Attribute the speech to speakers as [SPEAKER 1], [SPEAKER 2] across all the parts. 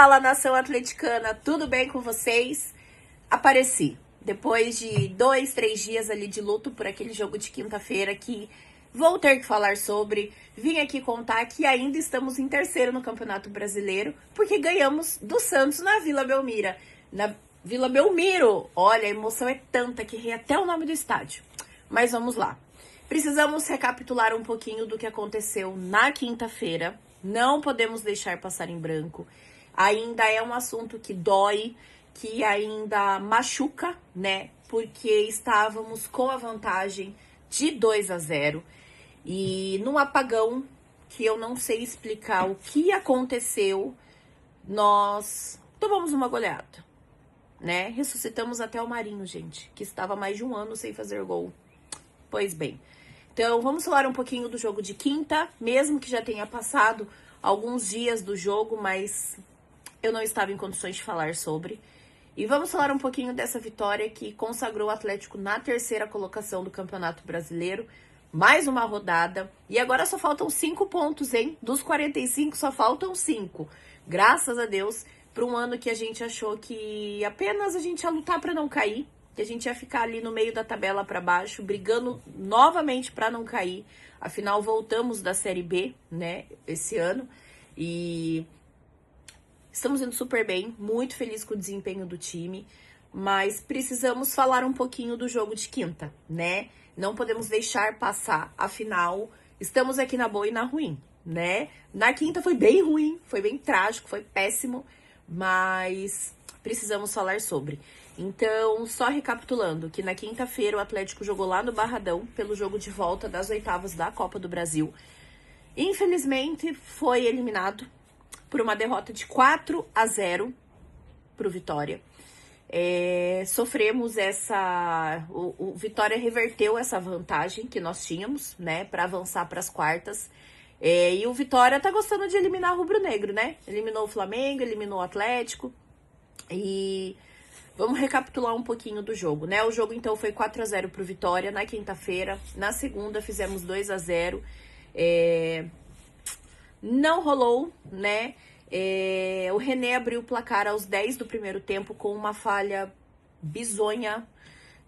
[SPEAKER 1] Fala, nação atleticana, tudo bem com vocês? Apareci, depois de 2, 3 dias ali de luto por aquele jogo de quinta-feira que vou ter que falar sobre. Vim aqui contar que ainda estamos em terceiro no Campeonato Brasileiro, porque ganhamos do Santos na Vila Belmiro. Na Vila Belmiro, olha, a emoção é tanta que ri até o nome do estádio. Mas vamos lá. Precisamos recapitular um pouquinho do que aconteceu na quinta-feira. Não podemos deixar passar em branco. Ainda é um assunto que dói, que ainda machuca, né? Porque estávamos com a vantagem de 2-0 e num apagão que eu não sei explicar o que aconteceu, nós tomamos uma goleada, né? Ressuscitamos até o Marinho, gente, que estava há mais de um ano sem fazer gol. Pois bem, então vamos falar um pouquinho do jogo de quinta, mesmo que já tenha passado alguns dias do jogo, mas eu não estava em condições de falar sobre. E vamos falar um pouquinho dessa vitória que consagrou o Atlético na terceira colocação do Campeonato Brasileiro. Mais uma rodada. E agora só faltam 5 pontos, hein? Dos 45 só faltam 5. Graças a Deus, para um ano que a gente achou que apenas a gente ia lutar para não cair, que a gente ia ficar ali no meio da tabela para baixo, brigando novamente para não cair. Afinal, voltamos da Série B, né, esse ano. E estamos indo super bem, muito feliz com o desempenho do time, mas precisamos falar um pouquinho do jogo de quinta, né? Não podemos deixar passar, afinal, estamos aqui na boa e na ruim, né? Na quinta foi bem ruim, foi bem trágico, foi péssimo, mas precisamos falar sobre. Então, só recapitulando, que na quinta-feira o Atlético jogou lá no Barradão, pelo jogo de volta das oitavas da Copa do Brasil. Infelizmente, foi eliminado por uma derrota de 4-0 para o Vitória. Sofremos o Vitória reverteu essa vantagem que nós tínhamos, né, para avançar para as quartas. E o Vitória tá gostando de eliminar o rubro-negro, né? Eliminou o Flamengo, eliminou o Atlético. E vamos recapitular um pouquinho do jogo, né? O jogo então foi 4-0 para o Vitória na quinta-feira. Na segunda fizemos 2-0. Não rolou, né? O René abriu o placar aos 10 do primeiro tempo com uma falha bizonha,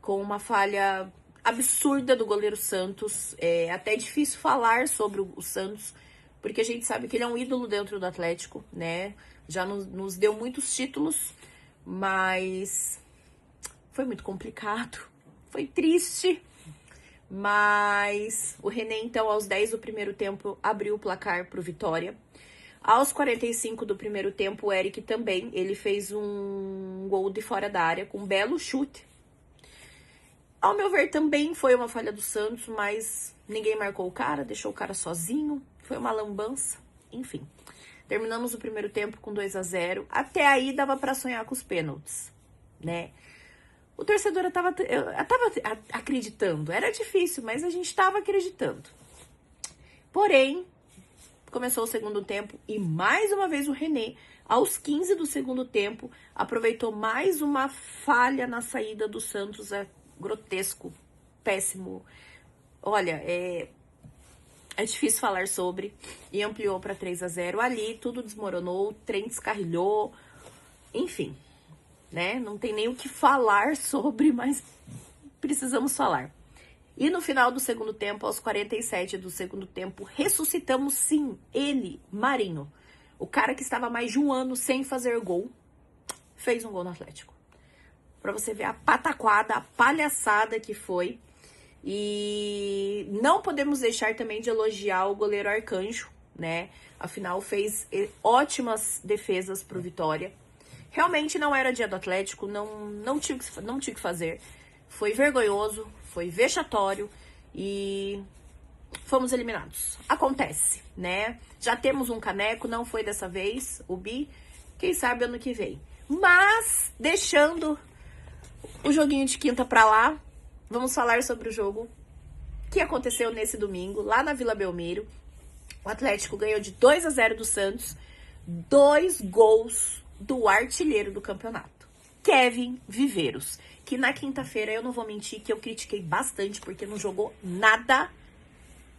[SPEAKER 1] com uma falha absurda do goleiro Santos. É até difícil falar sobre o Santos, porque a gente sabe que ele é um ídolo dentro do Atlético, né? Já nos deu muitos títulos, mas foi muito complicado, foi triste. Mas o René, então, aos 10 do primeiro tempo, abriu o placar para o Vitória. Aos 45 do primeiro tempo, o Eric também, ele fez um gol de fora da área, com um belo chute. Ao meu ver, também foi uma falha do Santos, mas ninguém marcou o cara, deixou o cara sozinho. Foi uma lambança, enfim. Terminamos o primeiro tempo com 2-0. Até aí dava para sonhar com os pênaltis, né? O torcedor eu tava acreditando. Era difícil, mas a gente tava acreditando. Porém, começou o segundo tempo e mais uma vez o René, aos 15 do segundo tempo, aproveitou mais uma falha na saída do Santos. Grotesco, péssimo. Olha, é difícil falar sobre. E ampliou para 3-0. Ali tudo desmoronou, o trem descarrilhou, enfim. Né? Não tem nem o que falar sobre, mas precisamos falar. E no final do segundo tempo, aos 47 do segundo tempo, ressuscitamos sim ele, Marinho. O cara que estava mais de um ano sem fazer gol, fez um gol no Atlético. Pra você ver a pataquada, a palhaçada que foi. E não podemos deixar também de elogiar o goleiro Arcanjo, né? Afinal, fez ótimas defesas pro Vitória. Realmente não era dia do Atlético, não tinha o que fazer. Foi vergonhoso, foi vexatório e fomos eliminados. Acontece, né? Já temos um caneco, não foi dessa vez, o Bi, quem sabe ano que vem. Mas, deixando o joguinho de quinta pra lá, vamos falar sobre o jogo que aconteceu nesse domingo, lá na Vila Belmiro. O Atlético ganhou de 2-0 do Santos, 2 gols do artilheiro do campeonato, Kevin Viveiros, que na quinta-feira, eu não vou mentir, que eu critiquei bastante, porque não jogou nada,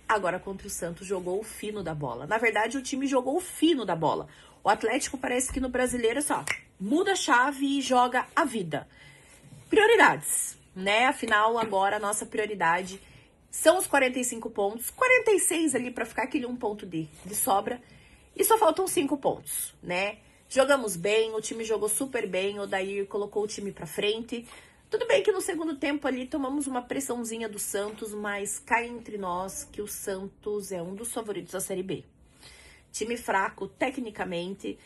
[SPEAKER 1] Agora contra o Santos jogou o fino da bola. Na verdade, o time jogou o fino da bola. O Atlético parece que no Brasileiro só muda a chave e joga a vida. Prioridades, né? Afinal, agora a nossa prioridade são os 45 pontos, 46 ali para ficar aquele 1 ponto de sobra. E só faltam 5 pontos, né? Jogamos bem, o time jogou super bem, o Odair colocou o time pra frente. Tudo bem que no segundo tempo ali tomamos uma pressãozinha do Santos, mas cá entre nós que o Santos é um dos favoritos da Série B. Time fraco tecnicamente,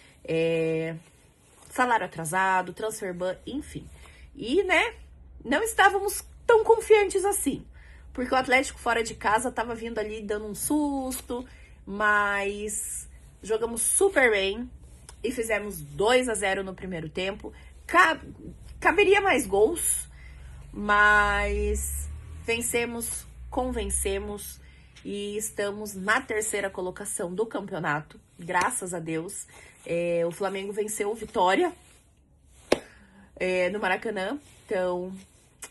[SPEAKER 1] salário atrasado, transfer ban, enfim. E, né, não estávamos tão confiantes assim, porque o Atlético fora de casa estava vindo ali dando um susto, mas jogamos super bem e fizemos 2-0 no primeiro tempo. Caberia mais gols, mas vencemos, convencemos e estamos na terceira colocação do campeonato, graças a Deus. O Flamengo venceu o Vitória no Maracanã, então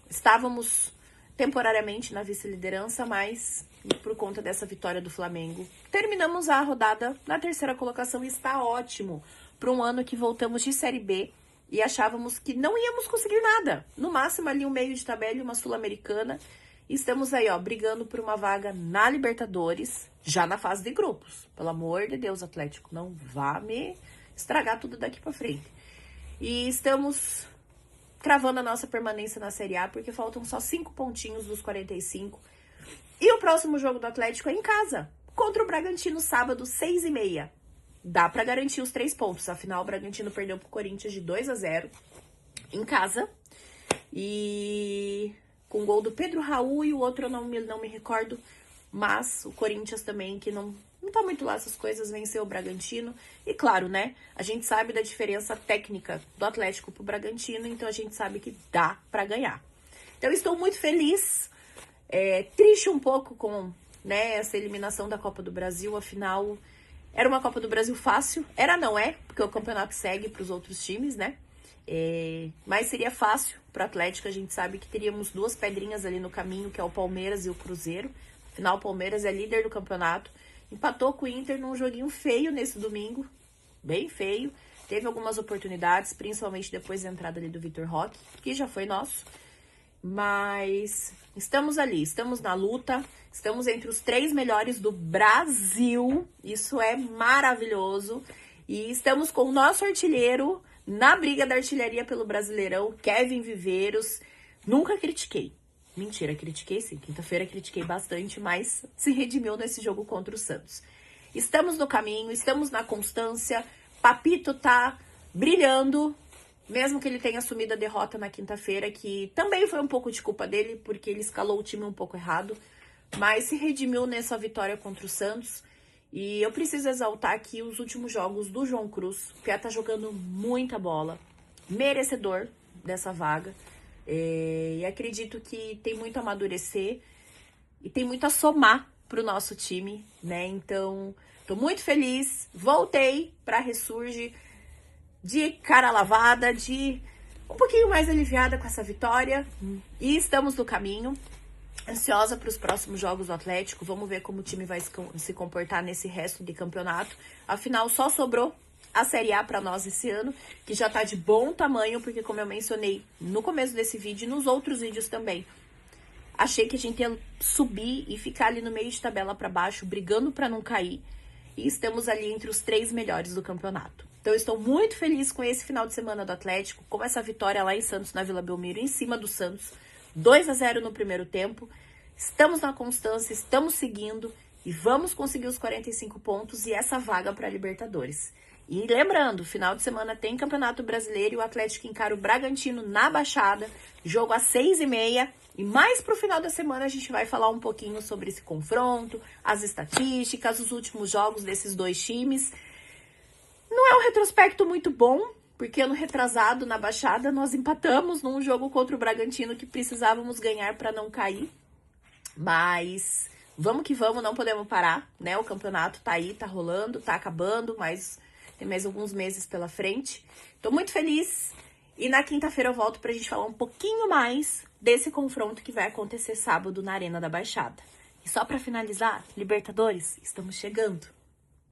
[SPEAKER 1] estávamos temporariamente na vice-liderança, mas por conta dessa vitória do Flamengo, terminamos a rodada na terceira colocação e está ótimo para um ano que voltamos de Série B e achávamos que não íamos conseguir nada. No máximo ali um meio de tabela e uma Sul-Americana. Estamos aí, ó, brigando por uma vaga na Libertadores, já na fase de grupos. Pelo amor de Deus, Atlético, não vá me estragar tudo daqui para frente. E estamos cravando a nossa permanência na Série A, porque faltam só 5 pontinhos dos 45. E o próximo jogo do Atlético é em casa, contra o Bragantino, sábado, 6h30. Dá para garantir os 3 pontos, afinal o Bragantino perdeu pro Corinthians de 2-0 em casa. E com o gol do Pedro Raul e o outro eu não me recordo, mas o Corinthians também, que não tá muito lá essas coisas, venceu o Bragantino. E claro, né, a gente sabe da diferença técnica do Atlético pro Bragantino, então a gente sabe que dá para ganhar. Então estou muito feliz, triste um pouco com, né, essa eliminação da Copa do Brasil, afinal era uma Copa do Brasil fácil, não é, porque o campeonato segue para os outros times, né? Mas seria fácil para o Atlético, a gente sabe que teríamos 2 pedrinhas ali no caminho, que é o Palmeiras e o Cruzeiro. Afinal, o Palmeiras é líder do campeonato, empatou com o Inter num joguinho feio nesse domingo, bem feio. Teve algumas oportunidades, principalmente depois da entrada ali do Vitor Roque, que já foi nosso. Mas estamos ali, estamos na luta, estamos entre os 3 melhores do Brasil, isso é maravilhoso. E estamos com o nosso artilheiro na briga da artilharia pelo Brasileirão, Kevin Viveiros. Nunca critiquei. Mentira, critiquei sim. Quinta-feira critiquei bastante, mas se redimiu nesse jogo contra o Santos. Estamos no caminho, estamos na constância. Papito tá brilhando, mesmo que ele tenha assumido a derrota na quinta-feira, que também foi um pouco de culpa dele, porque ele escalou o time um pouco errado, mas se redimiu nessa vitória contra o Santos. E eu preciso exaltar aqui os últimos jogos do João Cruz, que tá jogando muita bola, merecedor dessa vaga. E acredito que tem muito a amadurecer e tem muito a somar pro nosso time, né? Então, tô muito feliz, voltei pra Ressurge de cara lavada, de um pouquinho mais aliviada com essa vitória. E estamos no caminho. Ansiosa para os próximos jogos do Atlético. Vamos ver como o time vai se comportar nesse resto de campeonato. Afinal, só sobrou a Série A para nós esse ano, que já tá de bom tamanho, porque como eu mencionei no começo desse vídeo e nos outros vídeos também, achei que a gente ia subir e ficar ali no meio de tabela para baixo, brigando para não cair. E estamos ali entre os 3 melhores do campeonato. Então, eu estou muito feliz com esse final de semana do Atlético, com essa vitória lá em Santos, na Vila Belmiro, em cima do Santos. 2-0 no primeiro tempo. Estamos na constância, estamos seguindo e vamos conseguir os 45 pontos e essa vaga para a Libertadores. E lembrando, final de semana tem Campeonato Brasileiro e o Atlético encara o Bragantino na Baixada, jogo às 6h30. E mais pro final da semana a gente vai falar um pouquinho sobre esse confronto, as estatísticas, os últimos jogos desses 2 times. Não é um retrospecto muito bom, porque ano retrasado, na Baixada, nós empatamos num jogo contra o Bragantino que precisávamos ganhar para não cair. Mas vamos que vamos, não podemos parar, né? O campeonato tá aí, tá rolando, tá acabando, mas tem mais alguns meses pela frente. Tô muito feliz e na quinta-feira eu volto pra gente falar um pouquinho mais desse confronto que vai acontecer sábado na Arena da Baixada. E só pra finalizar, Libertadores, estamos chegando.